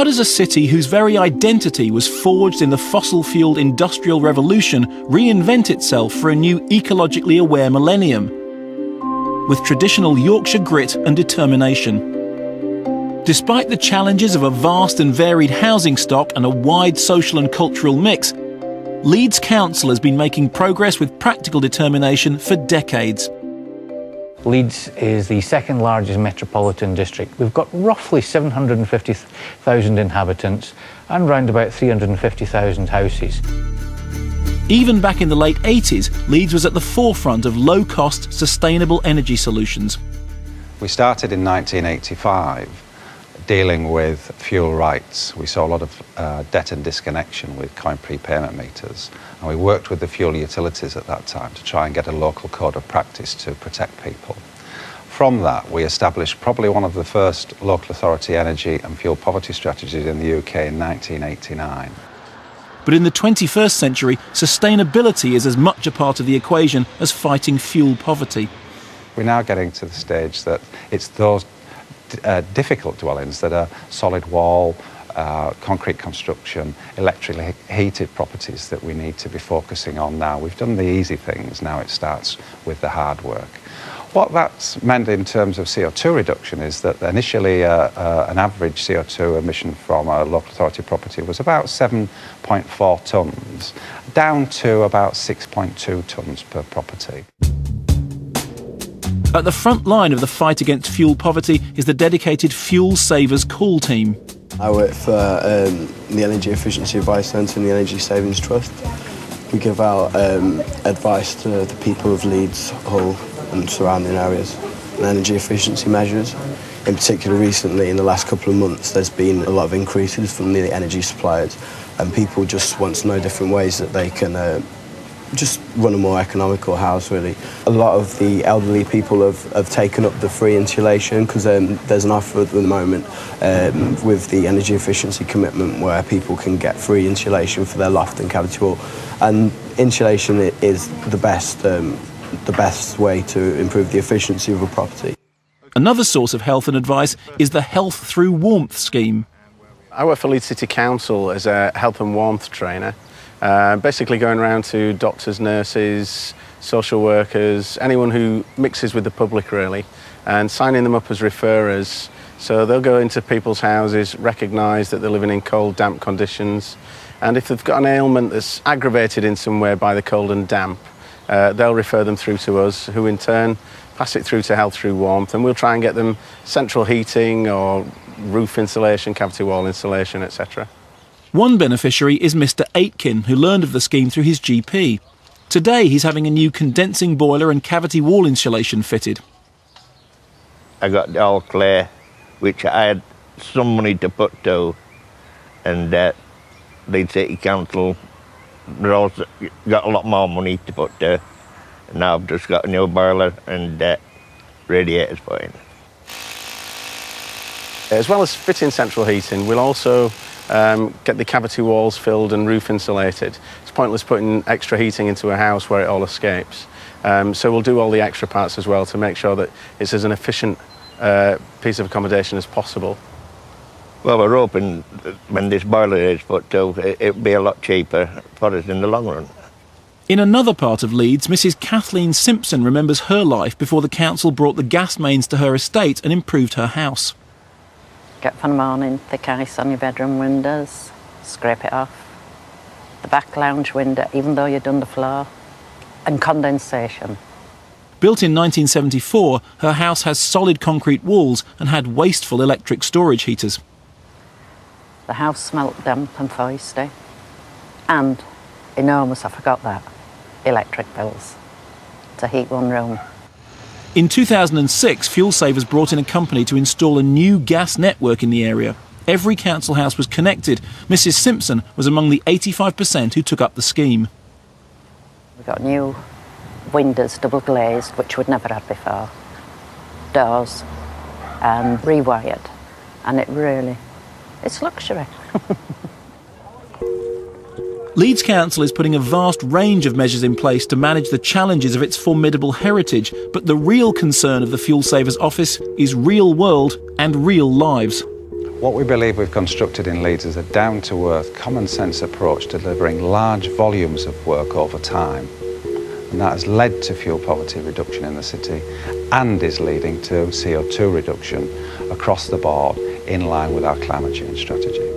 How does a city whose very identity was forged in the fossil-fueled industrial revolution reinvent itself for a new ecologically aware millennium? With traditional Yorkshire grit and determination. Despite the challenges of a vast and varied housing stock and a wide social and cultural mix, Leeds Council has been making progress with practical determination for decades. Leeds is the second largest metropolitan district. We've got roughly 750,000 inhabitants and round about 350,000 houses. Even back in the late 80s, Leeds was at the forefront of low-cost, sustainable energy solutions. We started in 1985 dealing with fuel rights. We saw a lot of debt and disconnection with coin prepayment meters, and we worked with the fuel utilities at that time to try and get a local code of practice to protect people. From that, we established probably one of the first local authority energy and fuel poverty strategies in the UK in 1989. But in the 21st century, sustainability is as much a part of the equation as fighting fuel poverty. We're now getting to the stage that it's those difficult dwellings that are solid wall, concrete construction, electrically heated properties that we need to be focusing on now. We've done the easy things, now it starts with the hard work. What that's meant in terms of CO2 reduction is that initially an average CO2 emission from a local authority property was about 7.4 tonnes, down to about 6.2 tonnes per property. At the front line of the fight against fuel poverty is the dedicated Fuelsavers call team. I work for the Energy Efficiency Advice Centre and the Energy Savings Trust. We give out advice to the people of Leeds, Hull and surrounding areas on energy efficiency measures. In particular, recently, in the last couple of months, there's been a lot of increases from the energy suppliers, and people just want to know different ways that they can just run a more economical house, really. A lot of the elderly people have taken up the free insulation because there's an offer at the moment with the energy efficiency commitment where people can get free insulation for their loft and cavity wall. And insulation is the best way to improve the efficiency of a property. Another source of health and advice is the Health Through Warmth scheme. I work for Leeds City Council as a health and warmth trainer. Basically going around to doctors, nurses, social workers, anyone who mixes with the public really, and signing them up as referrers. So they'll go into people's houses, recognise that they're living in cold, damp conditions, and if they've got an ailment that's aggravated in some way by the cold and damp, they'll refer them through to us, who in turn pass it through to Health Through Warmth, and we'll try and get them central heating or roof insulation, cavity wall insulation, etc. One beneficiary is Mr. Aitken, who learned of the scheme through his GP. Today he's having a new condensing boiler and cavity wall insulation fitted. I got the all clear, which I had some money to put to, and Leeds City Council also got a lot more money to put to. And now I've just got a new boiler and radiators put in. As well as fitting central heating, we'll also get the cavity walls filled and roof insulated. It's pointless putting extra heating into a house where it all escapes. So we'll do all the extra parts as well to make sure that it's as an efficient piece of accommodation as possible. Well, we're hoping that when this boiler is put to, it'll be a lot cheaper for us in the long run. In another part of Leeds, Mrs. Kathleen Simpson remembers her life before the council brought the gas mains to her estate and improved her house. Get up in the morning, thick ice on your bedroom windows, scrape it off. The back lounge window, even though you've done the floor, and condensation. Built in 1974, her house has solid concrete walls and had wasteful electric storage heaters. The house smelt damp and foisty. And, enormous, I forgot that, electric bills to heat one room. In 2006, Fuelsavers brought in a company to install a new gas network in the area. Every council house was connected. Mrs. Simpson was among the 85% who took up the scheme. We got new windows, double glazed, which we'd never had before, doors, and rewired, and it's luxury. Leeds Council is putting a vast range of measures in place to manage the challenges of its formidable heritage, but the real concern of the Fuelsavers office is real world and real lives. What we believe we've constructed in Leeds is a down-to-earth, common-sense approach to delivering large volumes of work over time. And that has led to fuel poverty reduction in the city and is leading to CO2 reduction across the board in line with our climate change strategy.